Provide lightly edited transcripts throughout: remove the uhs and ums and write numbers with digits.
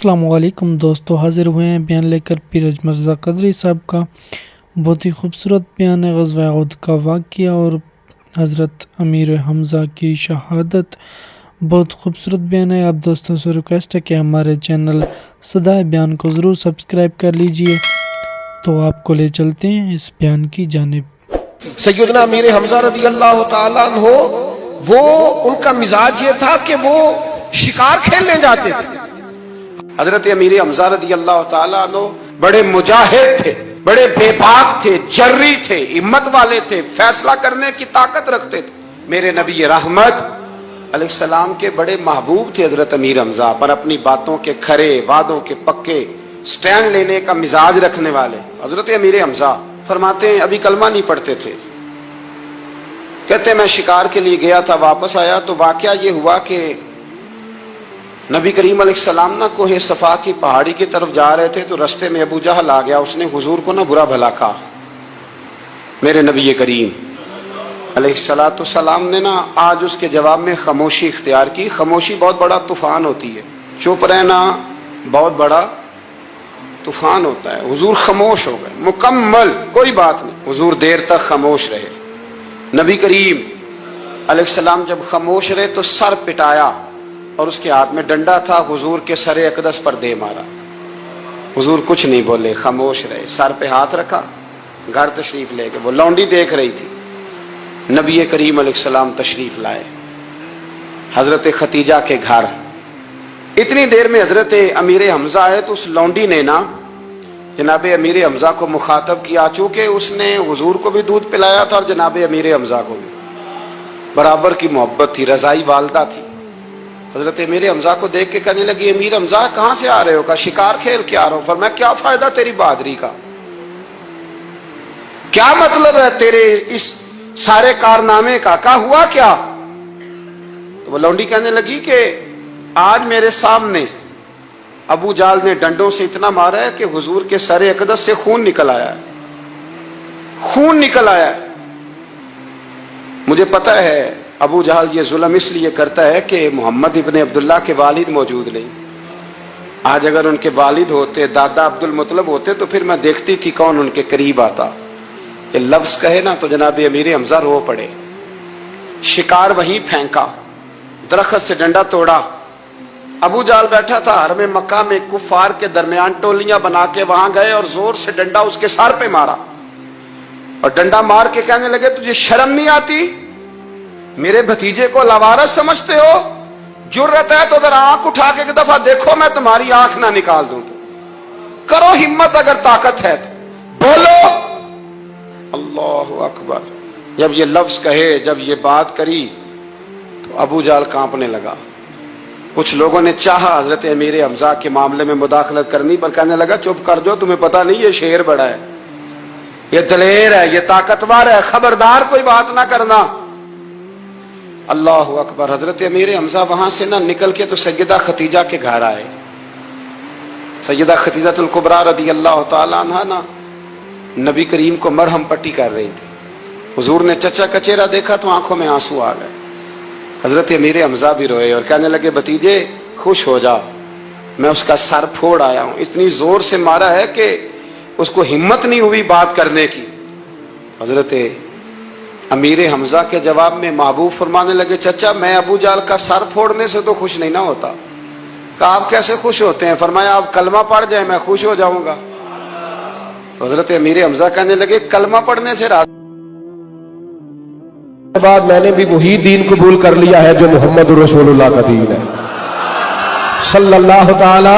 السلام علیکم دوستو، حاضر ہوئے ہیں بیان لے کر پیر حج مرزا قدری صاحب کا بہت ہی خوبصورت بیان ہے غزوہ احد کا واقعہ اور حضرت امیر حمزہ کی شہادت۔ بہت خوبصورت بیان ہے۔ آپ دوستوں سے ریکویسٹ ہے کہ ہمارے چینل صدائے بیان کو ضرور سبسکرائب کر لیجئے۔ تو آپ کو لے چلتے ہیں اس بیان کی جانب۔ سیدنا امیر حمزہ رضی اللہ تعالیٰ عنہ وہ ان کا مزاج یہ تھا کہ وہ شکار کھیلنے جاتے تھے۔ حضرت امیر حمزہ رضی اللہ تعالیٰ عنہ بڑے مجاہد تھے، بڑے بے باک تھے، جری تھے، ہمت والے تھے، فیصلہ کرنے کی طاقت رکھتے تھے۔ میرے نبی رحمت علیہ السلام کے بڑے محبوب تھے حضرت امیر حمزہ، پر اپنی باتوں کے کھرے، وعدوں کے پکے، سٹینڈ لینے کا مزاج رکھنے والے حضرت امیر حمزہ فرماتے ہیں ابھی کلمہ نہیں پڑھتے تھے، کہتے ہیں میں شکار کے لیے گیا تھا، واپس آیا تو واقعہ یہ ہوا کہ نبی کریم علیہ السلام نہ کوہ صفا کی پہاڑی کی طرف جا رہے تھے تو رستے میں ابو جہل آ گیا، اس نے حضور کو نہ برا بھلا کہا۔ میرے نبی کریم علیہ السلام نے نا آج اس کے جواب میں خاموشی اختیار کی۔ خاموشی بہت بڑا طوفان ہوتی ہے، چپ رہنا بہت بڑا طوفان ہوتا ہے۔ حضور خاموش ہو گئے، مکمل کوئی بات نہیں، حضور دیر تک خاموش رہے۔ نبی کریم علیہ السلام جب خاموش رہے تو سر پٹایا اور اس کے ہاتھ میں ڈنڈا تھا، حضور کے سر اقدس پر دے مارا۔ حضور کچھ نہیں بولے، خاموش رہے، سر پہ ہاتھ رکھا، گھر تشریف لے گئے۔ وہ لونڈی دیکھ رہی تھی، نبی کریم علیہ السلام تشریف لائے حضرت ختیجہ کے گھر۔ اتنی دیر میں حضرت امیر حمزہ آئے تو اس لونڈی نے نا جناب امیر حمزہ کو مخاطب کیا، چونکہ اس نے حضور کو بھی دودھ پلایا تھا اور جناب امیر حمزہ کو بھی برابر کی محبت تھی، رضائی والدہ تھی۔ حضرت امیر حمزہ کو دیکھ کے کہنے لگی امیر حمزہ کہاں سے آ رہے ہو؟ کہا شکار کھیل کے آ رہا ہوں۔ فرمایا کیا فائدہ تیری بہادری کا، کیا مطلب ہے تیرے اس سارے کارنامے کا، کہا ہوا کیا؟ تو وہ لونڈی کہنے لگی کہ آج میرے سامنے ابو جال نے ڈنڈوں سے اتنا مارا ہے کہ حضور کے سر اقدس سے خون نکل آیا ہے، خون نکل آیا ہے۔ مجھے پتا ہے ابو جہل یہ ظلم اس لیے کرتا ہے کہ محمد ابن عبداللہ کے والد موجود نہیں۔ آج اگر ان کے والد ہوتے، دادا عبد المطلب ہوتے تو پھر میں دیکھتی تھی کون ان کے قریب آتا۔ یہ لفظ کہے نا تو جناب امیر حمزہ رو پڑے۔ شکار وہیں پھینکا، درخت سے ڈنڈا توڑا۔ ابو جہل بیٹھا تھا حرم مکہ میں، کفار کے درمیان ٹولیاں بنا کے وہاں گئے اور زور سے ڈنڈا اس کے سر پہ مارا، اور ڈنڈا مار کے کہنے لگے تجھے شرم نہیں آتی؟ میرے بھتیجے کو لاوارث سمجھتے ہو؟ جرت ہے تو ذرا آنکھ اٹھا کے ایک دفعہ دیکھو، میں تمہاری آنکھ نہ نکال دوں تو کرو ہمت، اگر طاقت ہے تو بولو۔ اللہ اکبر۔ جب یہ لفظ کہے، جب یہ بات کری تو ابو جہل کانپنے لگا۔ کچھ لوگوں نے چاہا حضرت امیر حمزہ کے معاملے میں مداخلت کرنی، پر کہنے لگا چپ کر جو، تمہیں پتہ نہیں یہ شیر بڑا ہے، یہ دلیر ہے، یہ طاقتور ہے، خبردار کوئی بات نہ کرنا۔ اللہ اکبر۔ حضرت امیر حمزہ وہاں سے نہ نکل کے تو سیدہ ختیجہ کے گھر آئے۔ سیدہ ختیجہ الکبریٰ رضی اللہ تعالیٰ عنہ نا نبی کریم کو مرہم پٹی کر رہی تھی۔ حضور نے چچا کچیرا دیکھا تو آنکھوں میں آنسو آ گئے۔ حضرت امیر حمزہ بھی روئے اور کہنے لگے بھتیجے خوش ہو جا، میں اس کا سر پھوڑ آیا ہوں، اتنی زور سے مارا ہے کہ اس کو ہمت نہیں ہوئی بات کرنے کی۔ حضرت امیر حمزہ کے جواب میں محبوب فرمانے لگے چچا میں ابو جہل کا سر پھوڑنے سے تو خوش نہیں نہ ہوتا۔ کہا آپ کیسے خوش ہوتے ہیں؟ فرمایا آپ کلمہ پڑھ جائیں میں خوش ہو جاؤں گا۔ تو حضرت امیر حمزہ کہنے لگے کلمہ پڑھنے سے راضی بعد میں نے بھی وہی دین قبول کر لیا ہے جو محمد رسول اللہ کا دین ہے صلی اللہ تعالی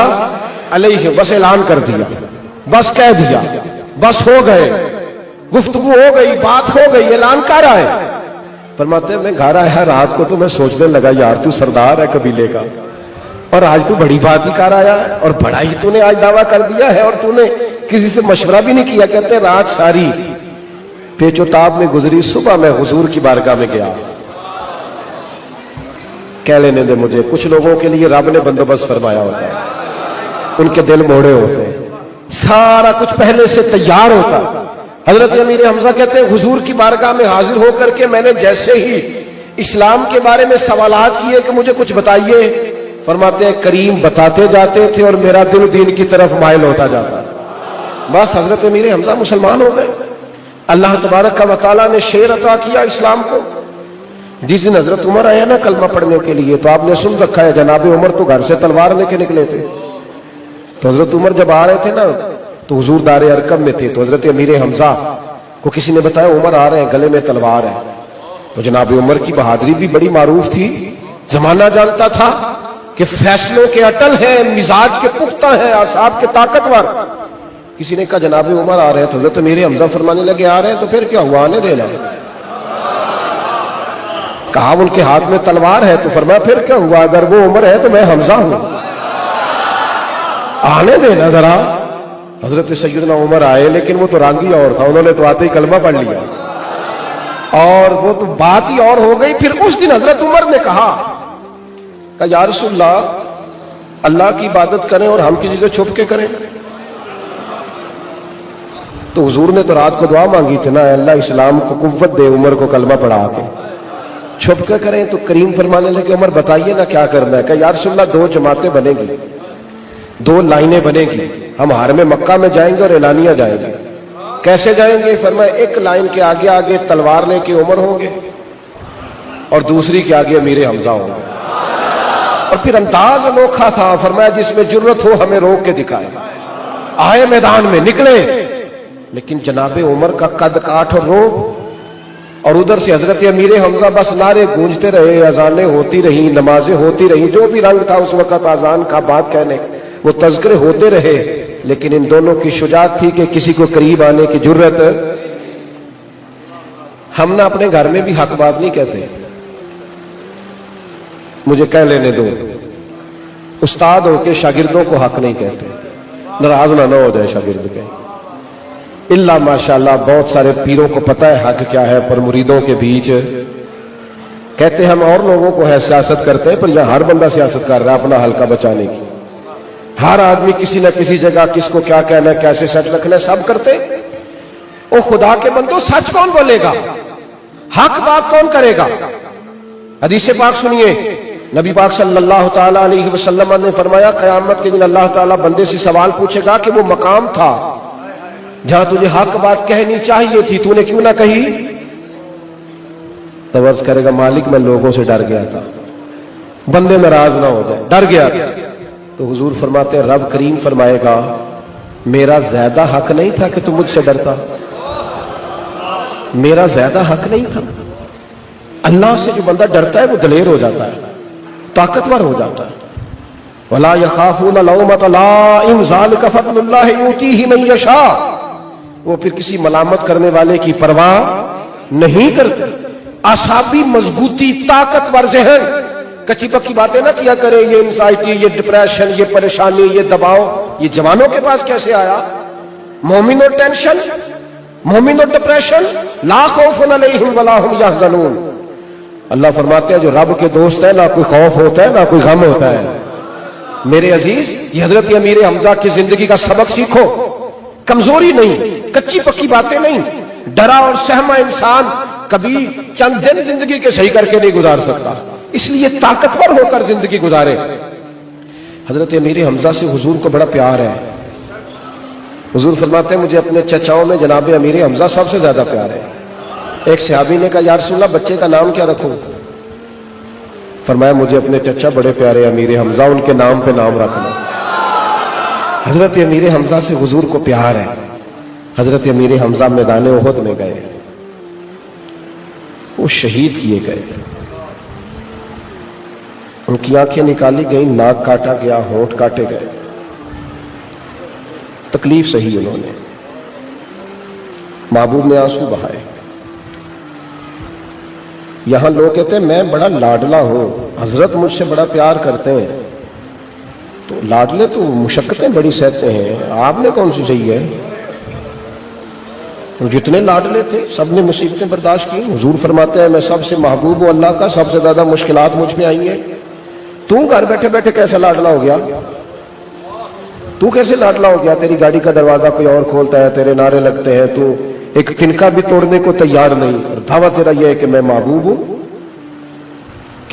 علیہ۔ بس اعلان کر دیا، بس کہہ دیا، بس ہو گئے، گفتگو ہو گئی، بات ہو گئی، اعلان کر آئے۔ فرماتے ہیں میں گھر آیا رات کو تو میں سوچنے لگا یار تو سردار ہے قبیلے کا، اور آج تو بڑی بات ہی کر آیا ہے، اور بڑا ہی تو نے آج دعویٰ کر دیا ہے، اور تو نے کسی سے مشورہ بھی نہیں کیا۔ کہتے ہیں رات ساری پیچ و تاب میں گزری، صبح میں حضور کی بارگاہ میں گیا۔ کہہ لینے دے مجھے، کچھ لوگوں کے لیے رب نے بندوبست فرمایا ہوتا ہے، ان کے دل موڑے ہوتے ہیں، سارا کچھ پہلے سے تیار ہوتا ہے۔ حضرت امیر حمزہ کہتے ہیں حضور کی بارگاہ میں حاضر ہو کر کے میں نے جیسے ہی اسلام کے بارے میں سوالات کیے کہ مجھے کچھ بتائیے، फरमाते हैं करीम बताते जाते थे और मेरा दिल दीन की तरफ माइल होता जाता। बस हजरत अमीर हमजा मुसलमान हो गए। अल्लाह तबारक व तआला ने शेर अता किया इस्लाम को। जिस दिन हजरत उमर आया ना कलमा पढ़ने के लिए, तो आपने सुन रखा है जनाब उमर तो घर से तलवार लेके निकले थे। तो हजरत उमर जब आ रहे थे ना तो हुजूर दारे अरकम में थे, तो हजरत अमीर हमजा को किसी ने बताया उमर आ रहे हैं, गले में तलवार है। तो जनाब उमर की बहादुरी भी बड़ी मारूफ थी। जमाना जानता था कि फैसलों के अटल हैं, मिजाज के पुख्ता हैं, आसाब के ताकतवर। किसी ने कहा जनाब उमर आ रहे हैं, तो हजरत अमीर हमजा फरमाने लगे आ रहे हैं तो फिर क्या हुआ, आने देना। कहा उनके हाथ में तलवार है, तो फरमाया फिर क्या हुआ, अगर वो उमर है तो मैं हमजा हूं, आने देना जरा। हजरत सैयदना उमर आए, लेकिन वो तो रांगी और था, उन्होंने तो आते ही कलमा पढ़ लिया और वो तो बात ही और हो गई। फिर उस दिन हजरत उमर ने कहा या रसूलल्लाह, अल्लाह की इबादत करें और हम किसी से छुप के करें। तो हुजूर ने तो रात को दुआ मांगी थी ना, अल्लाह इस्लाम को कुव्वत दे, उमर को कलमा पढ़ा के। छुप के करें तो करीम फरमाने लगे उमर बताइए ना क्या करना है। कहा या रसूलल्लाह, दो जमातें बनेगी, दो लाइनें बनेगी, हम हार में मक्का में जाएंगे और एलानिया जाएंगे। कैसे जाएंगे? फरमाया एक लाइन के आगे आगे तलवार लेके उमर होंगे और दूसरी के आगे अमीर हमजा होंगे। और फिर अंदाज अनोखा था, फरमाया जिसमें जुर्रत हो हमें रोक के दिखाए। आए मैदान में निकले, लेकिन जनाबे उमर का कद काठ और रोब, और उधर से हजरत अमीर हमजा बस नारे गूंजते रहे, अजानें होती रही, नमाजें होती रही, जो भी रंग था उस वक्त अजान का, बात कहने वो तज़किरे होते रहे। लेकिन इन दोनों की शुजात थी कि किसी को करीब आने की जुर्रत। हम ना अपने घर में भी हक बात नहीं कहते, मुझे कह लेने दो। उस्ताद होके शागिर्दों को हक नहीं कहते, नाराज ना हो जाए शागिर्द के। इल्ला माशाल्लाह बहुत सारे पीरों को पता है हक क्या है, पर मुरीदों के बीच कहते हम और लोगों को है सियासत करते हैं, पर यहां हर बंदा सियासत कर रहा है अपना हल्का बचाने की। हर आदमी किसी न किसी जगह किसको क्या कहना है, कैसे सच रखना है, सब करते। ओ खुदा के बंदो, सच कौन बोलेगा, हक बात कौन करेगा? हदीस पाक सुनिए, नबी पाक सल्लल्लाहु ताला अलैहि वसल्लम ने फरमाया क़यामत के दिन अल्लाह ताला बंदे से सवाल पूछेगा कि वो मकाम था जहां तुझे हक बात कहनी चाहिए थी, तूने क्यों ना कही? तो अर्ज करेगा मालिक मैं लोगों से डर गया था, बंदे नाराज ना हो जाए, डर गया था। तो हुजूर फरमाते हैं रब करीम फरमाएगा मेरा ज्यादा हक नहीं था कि तू मुझसे डरता, मेरा ज्यादा हक नहीं था। अल्लाह से जो बंदा डरता है वो दलेर हो जाता है, ताकतवर हो जाता है। वला यखाफून लौमत लाइम ज़ालिका फज़लुल्लाह यूतीही मन यशा, वो फिर किसी मलामत करने वाले की परवाह नहीं करते। आसाबी मजबूती, ताकतवर ज़हन, कच्ची पक्की बातें ना किया करे। ये एंजाइटी, ये डिप्रेशन, ये परेशानी, ये दबाव, ये जवानों के पास कैसे आया? मोमिन और टेंशन, मोमिन और डिप्रेशन, ला खौफुन अलैहिम वला हुम यहज़नून। अल्लाह फरमाते हैं जो रब के दोस्त है ना कोई खौफ होता है ना कोई गम होता है। मेरे अजीज, ये हजरत अमीर हमजा की जिंदगी का सबक सीखो। कमजोरी नहीं, कच्ची पक्की बातें नहीं, डरा और सहमा इंसान कभी चंद दिन जिंदगी के सही करके नहीं गुजार सकता, इसलिए ताकतवर होकर जिंदगी गुजारे। हजरत अमीर हमजा से हुजूर को बड़ा प्यार है। हुजूर फरमाते हैं मुझे अपने चचाओं में जनाब अमीर हमजा सबसे ज्यादा प्यार है। एक सहाबी ने कहा या रसूलल्लाह बच्चे का नाम क्या रखूं? फरमाया मुझे अपने चचा बड़े प्यारे अमीर हमजा, उनके नाम पे नाम रखना। हजरत अमीर हमजा से हुजूर को प्यार है। हजरत अमीर हमजा मैदान उहद में गए, वो शहीद किए गए, उनकी आंखें निकाली गई, नाक काटा गया, होंठ काटे गए, तकलीफ सही उन्होंने। महबूब ने आंसू बहाए। यहां लोग कहते हैं मैं बड़ा लाडला हूं, हजरत मुझसे बड़ा प्यार करते हैं, तो लाडले तो मुशक्कतें बड़ी सहते हैं, आपने कौन सी सही है? तो जितने लाडले थे सबने मुसीबतें बर्दाश्त की। हुजूर फरमाते हैं मैं सबसे महबूब हूं अल्लाह का, सबसे ज्यादा मुश्किलात मुझ पे आई हैं। तू घर बैठे बैठे कैसे लाडला हो गया? तू कैसे लाडला हो गया? तेरी गाड़ी का दरवाजा कोई और खोलता है, तेरे नारे लगते हैं, तू एक तिनका भी तोड़ने को तैयार नहीं, और दावा तेरा यह है कि मैं महबूब हूं।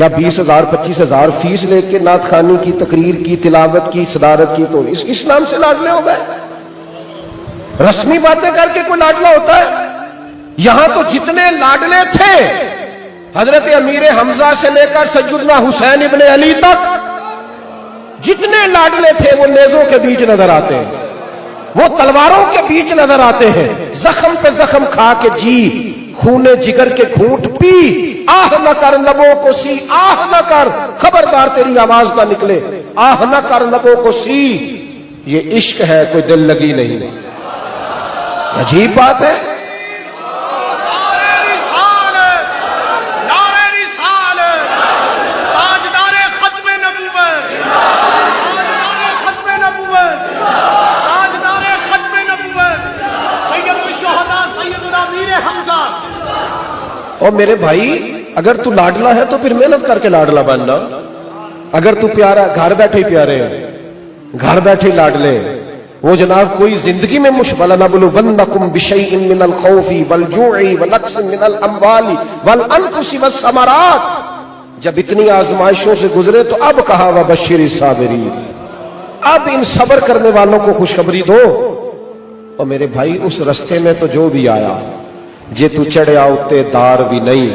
کیا 20,000 25,000 فیس لے کے نعت خوانی کی، تقریر کی، تلاوت کی، صدارت کی تو اس نام سے لاڈلے ہو گئے؟ رسمی باتیں کر کے کوئی لاڈلا ہوتا ہے؟ یہاں تو جتنے لاڈلے تھے حضرت امیر حمزہ سے لے کر سیدنا حسین ابن علی تک، جتنے لاڈلے تھے وہ نیزوں کے بیچ نظر آتے ہیں، وہ تلواروں کے بیچ نظر آتے ہیں، زخم پہ زخم کھا کے جی، خون جگر کے گھونٹ پی، آہ نہ کر لبوں کو سی، آہ نہ کر، خبردار تیری آواز نہ نکلے، آہ نہ کر لبوں کو سی، یہ عشق ہے، کوئی دل لگی نہیں۔ عجیب بات ہے۔ اور میرے بھائی اگر تو لاڈلا ہے تو پھر محنت کر کے لاڈلا بننا، اگر تو پیارا گھر بیٹھے پیارے ہیں، گھر بیٹھے لاڈلے، وہ جناب کوئی زندگی میں وَلَنَبْلُوَنَّكُمْ بِشَيْءٍ مِّنَ الْخَوْفِ وَالْجُوعِ وَنَقْصٍ مِّنَ الْأَمْوَالِ وَالْأَنفُسِ وَالثَّمَرَاتِ، جب اتنی آزمائشوں سے گزرے تو اب کہا وَبَشِّرِ الصَّابِرِينَ، اب ان صبر کرنے والوں کو خوشخبری دو۔ اور میرے بھائی اس رستے میں تو جو بھی آیا، جے تو چڑھیا اتے دار بھی نہیں،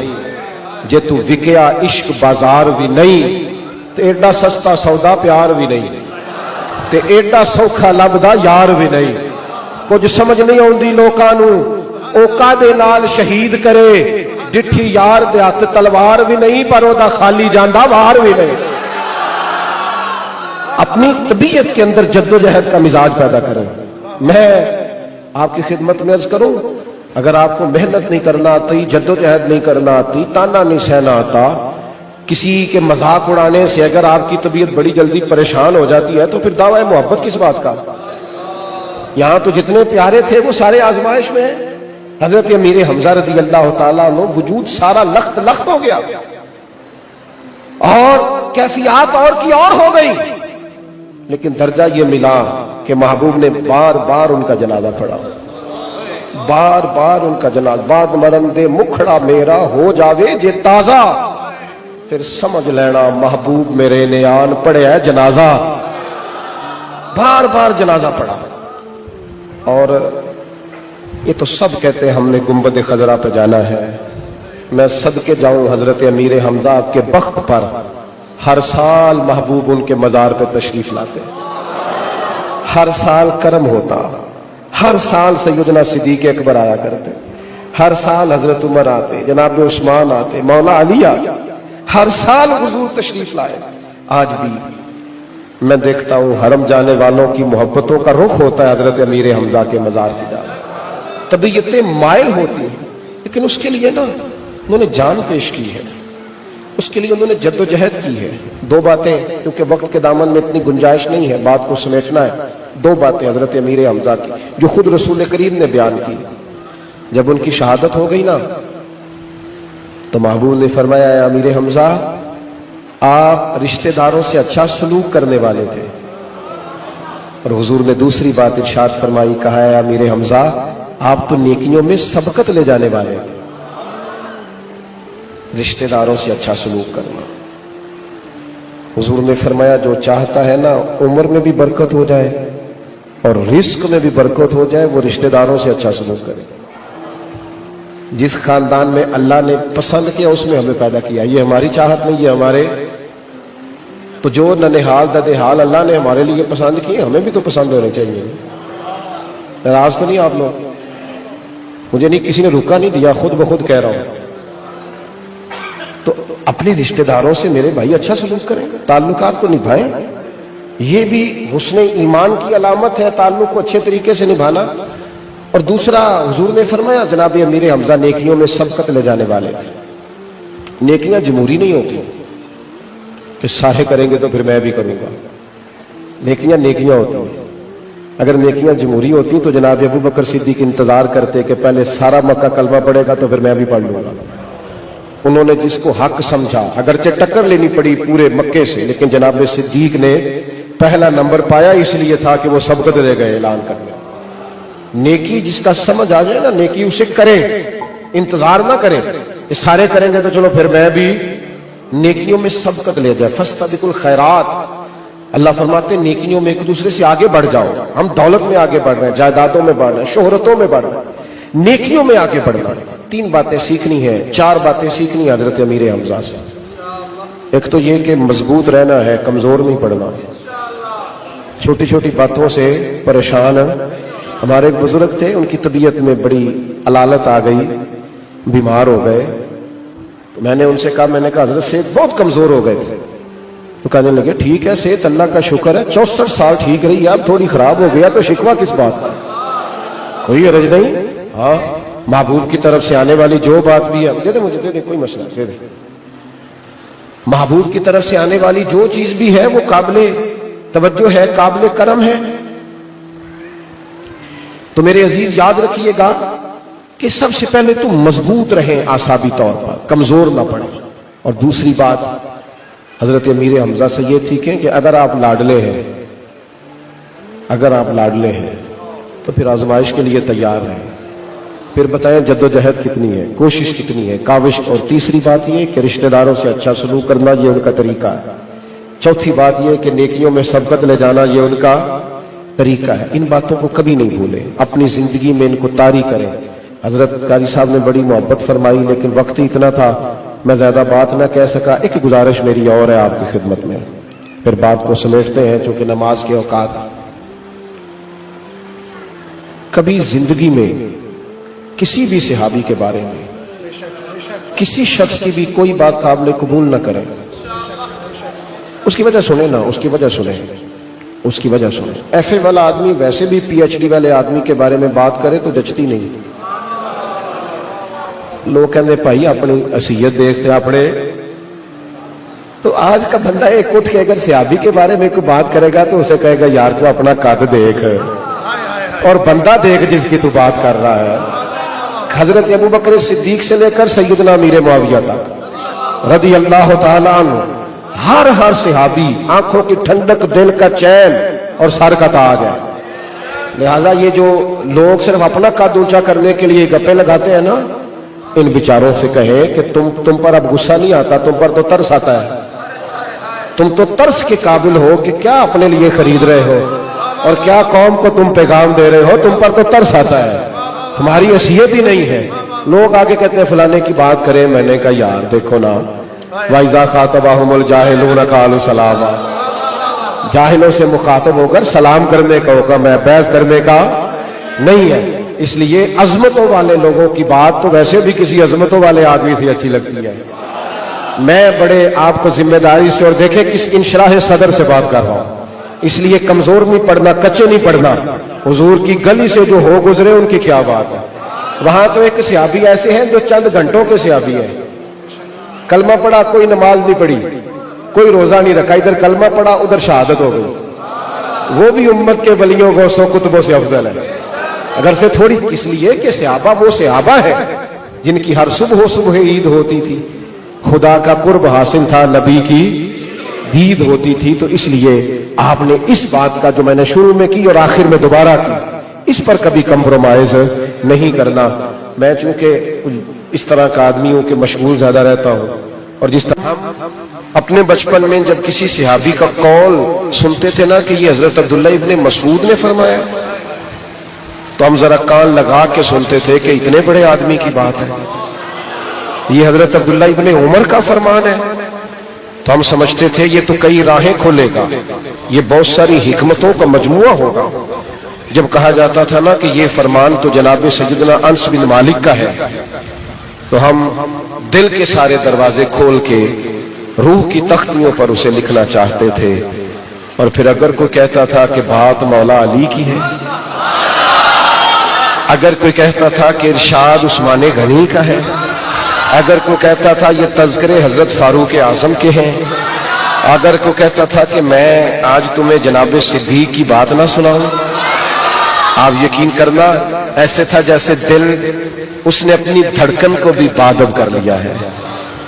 جے تو وکیا عشق بازار بھی نہیں، تے ایڈا سستا سودا پیار بھی نہیں، تے ایڈا سوکھا لبدا یار بھی نہیں۔ کچھ سمجھ نہیں آندی لوکاں نوں، او کادے نال شہید کرے، ڈٹھی یار دے ہاتھ تلوار بھی نہیں، پر او دا خالی جاندا وار بھی نہیں۔ اپنی طبیعت کے اندر جدوجہد کا مزاج پیدا کریں۔ میں آپ کی خدمت میں عرض کروں، اگر آپ کو محنت نہیں کرنا آتی، جدوجہد نہیں کرنا آتی، تانا نہیں سہنا آتا، کسی کے مذاق اڑانے سے اگر آپ کی طبیعت بڑی جلدی پریشان ہو جاتی ہے تو پھر دعوی محبت کس بات کا؟ یہاں تو جتنے پیارے تھے وہ سارے آزمائش میں ہیں۔ حضرت امیر حمزہ رضی اللہ تعالیٰ عنہ وجود سارا لخت لخت ہو گیا اور کیفیات اور کی اور ہو گئی، لیکن درجہ یہ ملا کہ محبوب نے بار بار ان کا جنازہ پڑھا، بار بار ان کا جنازہ، بعد مرندے مکھڑا میرا ہو جاوے جے تازہ، پھر سمجھ لینا محبوب میرے نے آن پڑھے ہے جنازہ، بار بار جنازہ پڑھا۔ اور یہ تو سب کہتے ہیں ہم نے گنبد خضرا پہ جانا ہے، میں صدقے جاؤں حضرت امیر حمزہ کے بخت پر، ہر سال محبوب ان کے مزار پہ تشریف لاتے، ہر سال کرم ہوتا، ہر سال سیدنا صدیق اکبر آیا کرتے، ہر سال حضرت عمر آتے، جناب عثمان آتے، مولا علی آتے، ہر سال حضور تشریف لائے۔ آج بھی میں دیکھتا ہوں حرم جانے والوں کی محبتوں کا رخ ہوتا ہے حضرت امیر حمزہ کے مزار کی جانب، طبیعتیں مائل ہوتی ہیں، لیکن اس کے لیے نا انہوں نے جان پیش کی ہے، اس کے لیے انہوں نے جد و جہد کی ہے۔ دو باتیں، کیونکہ وقت کے دامن میں اتنی گنجائش نہیں ہے، بات کو سمیٹنا ہے، دو باتیں حضرت امیر حمزہ کی جو خود رسول کریم نے بیان کی۔ جب ان کی شہادت ہو گئی نا تو محبوب نے فرمایا اے امیر حمزہ، آپ رشتہ داروں سے اچھا سلوک کرنے والے تھے، اور حضور نے دوسری بات ارشاد فرمائی، کہا ہے امیر حمزہ آپ تو نیکیوں میں سبقت لے جانے والے تھے۔ رشتہ داروں سے اچھا سلوک کرنا، حضور نے فرمایا جو چاہتا ہے نا عمر میں بھی برکت ہو جائے اور رزق میں بھی برکت ہو جائے، وہ رشتہ داروں سے اچھا سلوک کرے۔ جس خاندان میں اللہ نے پسند کیا اس میں ہمیں پیدا کیا، یہ ہماری چاہت نہیں، یہ ہمارے تو جو ننہال ددہال اللہ نے ہمارے لیے پسند کیے ہمیں بھی تو پسند ہونے چاہیے۔ ناراض تو نہیں آپ لوگ؟ مجھے نہیں کسی نے روکا نہیں دیا، خود بخود کہہ رہا ہوں۔ تو اپنے رشتہ داروں سے میرے بھائی اچھا سلوک کریں، تعلقات کو نبھائیں، یہ بھی حسن ایمان کی علامت ہے، تعلق کو اچھے طریقے سے نبھانا۔ اور دوسرا حضور نے فرمایا جناب امیر حمزہ نیکیوں میں سبقت لے جانے والے تھے۔ نیکیاں جمہوری نہیں ہوتی کہ سارے کریں گے تو پھر میں بھی کروں گا، نیکیاں نیکیاں ہوتی ہیں۔ اگر نیکیاں جمہوری ہوتی تو جناب ابو بکر صدیق انتظار کرتے کہ پہلے سارا مکہ کلمہ پڑے گا تو پھر میں بھی پڑھ لوں گا۔ انہوں نے جس کو حق سمجھا، اگرچہ ٹکر لینی پڑی پورے مکے سے، لیکن جناب صدیق نے پہلا نمبر پایا، اس لیے تھا کہ وہ سبقت لے گئے اعلان کرنے۔ نیکی جس کا سمجھ آ جائے نا، نیکی اسے کرے، انتظار نہ کرے کہ سارے کریں گے تو چلو پھر میں بھی नेकियों में सबकत ले जाए, फस्तबिकुल खैरात। अल्लाह फरमाते हैं नेकियों में एक दूसरे से आगे बढ़ जाओ। हम दौलत में आगे बढ़ रहे हैं, जायदादों में बढ़ रहे हैं, शोहरतों में बढ़ रहे हैं, नेकियों में आगे बढ़ना है। 3 बातें सीखनी है, 4 बातें सीखनी है हजरत अमीर हमजा से। एक तो ये कि मजबूत रहना है, कमजोर नहीं पड़ना। छोटी छोटी बातों से परेशान। हमारे एक बुजुर्ग थे, उनकी तबीयत में बड़ी अलालत आ गई, बीमार हो गए। तो मैंने उनसे कहा, मैंने कहा हजरत सेहत बहुत कमजोर हो गए थे। तो कहने लगे ठीक है, सेहत अल्लाह का शुक्र है, 64 साल ठीक रही, अब थोड़ी खराब हो गया तो शिकवा किस बात का, कोई हरज नहीं। हाँ, महबूब की तरफ से आने वाली जो बात भी है, दे दे मुझे, दे दे, कोई मसला दे दे। महबूब की तरफ से आने वाली जो चीज भी है वो काबिले तवज्जो है, काबिले करम है। तो मेरे अजीज याद रखिएगा कि सबसे पहले तो मजबूत रहें आसाबी तौर पर, कमजोर ना पड़े। और दूसरी बात हजरत अमीर हमजा से ये सीखें कि अगर आप लाडले हैं, अगर आप लाडले हैं तो फिर आजमाइश के लिए तैयार रहें। फिर बताएं जद्दोजहद कितनी है, कोशिश कितनी है, काविश। और तीसरी बात यह कि रिश्तेदारों से अच्छा सलूक करना, ये उनका तरीका है। चौथी बात यह कि नेकियों में सबकत ले जाना, ये उनका तरीका है। इन बातों को कभी नहीं भूलें, अपनी जिंदगी में इनको तारी करें। हजरत कारी साहब ने बड़ी मोहब्बत फरमाई, लेकिन वक्त ही इतना था, मैं ज्यादा बात न कह सका। एक गुजारिश मेरी और है आपकी खिदमत में, फिर बात को समेटते हैं चूंकि नमाज के औकात। कभी जिंदगी में किसी भी सहाबी के बारे में, किसी शख्स की भी कोई बात काबिल कबूल न करें। उसकी वजह सुने ना, उसकी वजह सुने, उसकी वजह सुने। एफए वाला आदमी वैसे भी पीएचडी वाले आदमी के बारे में बात करे तो जचती नहीं। लोग कहते भाई अपनी हसीयत देखते अपने। तो आज का बंदा एक उठ के अगर सहाबी के बारे में कोई बात करेगा तो उसे कहेगा यार तू अपना कद देख और बंदा देख जिसकी तू बात कर रहा है। हजरत अबू बकर सिद्दीक से लेकर सैयदना अमीर मुआविया तक रदी अल्लाह तआला अन्हु, हर सहाबी आंखों की ठंडक, दिल का चैन और सर का ताज है। लिहाजा ये जो लोग सिर्फ अपना कद ऊंचा करने के लिए गप्पे लगाते हैं ना, इन विचारों से कहें कि तुम पर अब गुस्सा नहीं आता, तुम पर तो तरस आता है। तुम तो तरस के काबिल हो कि क्या अपने लिए खरीद रहे हो और क्या कौम को तुम पैगाम दे रहे हो। तुम पर तो तरस आता है, तुम्हारी हैसियत ही नहीं है। लोग आगे कहते हैं फलाने की बात करें, मैंने कहा यार देखो ना, वाइजा खातबाहुमुल जाहिलून कालू सलामा, जाहिलों से मुखातब होकर सलाम करने का हुक्म है, बहस करने का नहीं है। इसलिए अजमतों वाले लोगों की बात तो वैसे भी किसी अजमतों वाले आदमी से अच्छी लगती है। मैं बड़े आपको जिम्मेदारी से और देखे किस इंशराह सदर से बात कर रहा हूं, इसलिए कमजोर नहीं पड़ना, कच्चे नहीं पड़ना। हुजूर की गली से जो हो गुजरे उनकी क्या बात है। वहां तो एक सहाबी ऐसे हैं जो चंद घंटों के सहाबी हैं, कलमा पढ़ा, कोई नमाज नहीं पढ़ी, कोई रोजा नहीं रखा, इधर कलमा पढ़ा उधर शहादत हो गई। वो भी उम्मत के वलियों गौसों कुतुबों से अफजल है। अगर से थोड़ी, इसलिए कि सहाबा वो सहाबा है जिनकी हर सुबह ईद होती थी, खुदा का कुर्ब हासिल था, नबी की दीद होती थी। तो इसलिए आपने इस बात का जो मैंने शुरू में की और आखिर में दोबारा की, इस पर कभी कंप्रोमाइज नहीं करना। मैं चूंकि इस तरह का आदमी हूं कि मशगूल ज्यादा रहता हूं, और जिस तरह हम अपने बचपन में जब किसी सहाबी का कौल सुनते थे ना कि ये हजरत अब्दुल्ला इब्ने मसूद ने फरमाया, तो हम जरा कान लगा के सुनते थे कि इतने बड़े आदमी की बात है, ये हजरत अब्दुल्ला इब्ने उमर का फरमान है। तो हम समझते थे ये तो कई राहें खोलेगा, ये बहुत सारी हिकमतों का मजमुआ होगा। जब कहा जाता था ना कि ये फरमान तो जनाब सैयदना अनस बिन मालिक का है, तो हम दिल के सारे दरवाजे खोल के रूह की तख्तियों पर उसे लिखना चाहते थे। और फिर अगर कोई कहता था कि बात मौला अली की है, अगर कोई कहता था कि इरशाद उस्मान गनी का है, अगर कोई कहता था ये तज़किरे हजरत फारूक आजम के हैं, अगर कोई कहता था कि मैं आज तुम्हें जनाब सिद्दीक की बात ना सुनाऊं, आप यकीन करना ऐसे था जैसे दिल उसने अपनी धड़कन को भी बादब कर लिया है।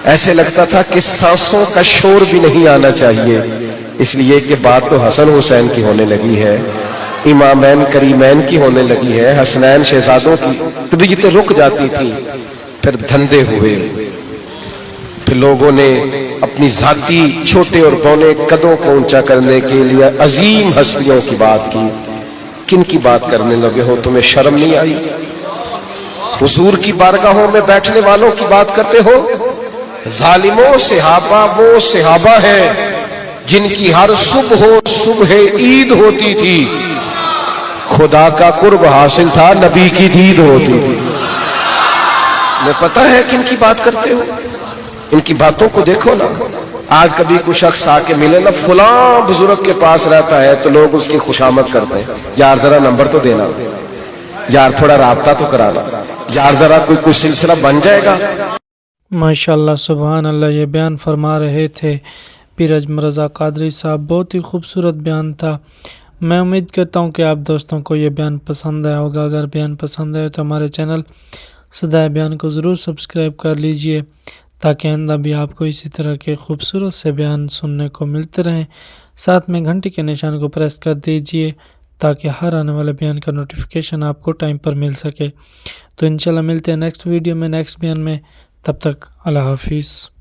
ऐसे लगता था कि सांसों का शोर भी नहीं आना चाहिए, इसलिए कि बात तो हसन हुसैन की होने लगी है, इमामैन करीमैन की होने लगी है, हसनैन शहजादों की तबीयतें रुक जाती थी। फिर धंधे हुए, फिर लोगों ने अपनी जाती छोटे और बौने कदों को ऊंचा करने के लिए अजीम हस्तियों की बात की। किन की बात करने लगे हो? तुम्हें शर्म नहीं आई? हुजूर की बारगाहों में बैठने वालों की बात करते हो? जालिमों सहाबा वो सहाबा है जिनकी हर सुबह ईद होती थी, खुदा का कुर्ब हासिल था, नबी की दीद होती थी। तुम्हें पता है किन की बात करते हो? इनकी बातों को देखो ना। आज कभी कोई शख्स आके मिले ना, फलां बुजुर्ग के पास रहता है, तो लोग उसकी खुशामद करते हैं, यार जरा नंबर तो देना, यार थोड़ा राब्ता तो कराना, यार जरा कोई सिलसिला बन जाएगा। माशाअल्लाह, सुभान अल्लाह। ये बयान फरमा रहे थे पीर अजमल रज़ा कादरी साहब। बहुत ही खूबसूरत बयान था। मैं उम्मीद करता हूँ कि आप दोस्तों को ये बयान पसंद आया होगा। अगर बयान पसंद आए तो हमारे चैनल सदाए बयान को ज़रूर सब्सक्राइब कर लीजिए, ताकि आइंदा भी आपको इसी तरह के खूबसूरत से बयान सुनने को मिलते रहें। साथ में घंटी के निशान को प्रेस कर दीजिए, ताकि हर आने वाले बयान का नोटिफिकेशन आपको टाइम पर मिल सके। तो इंशाल्लाह मिलते हैं नेक्स्ट वीडियो में, नेक्स्ट बयान में। तब तक अल्लाह हाफिज़।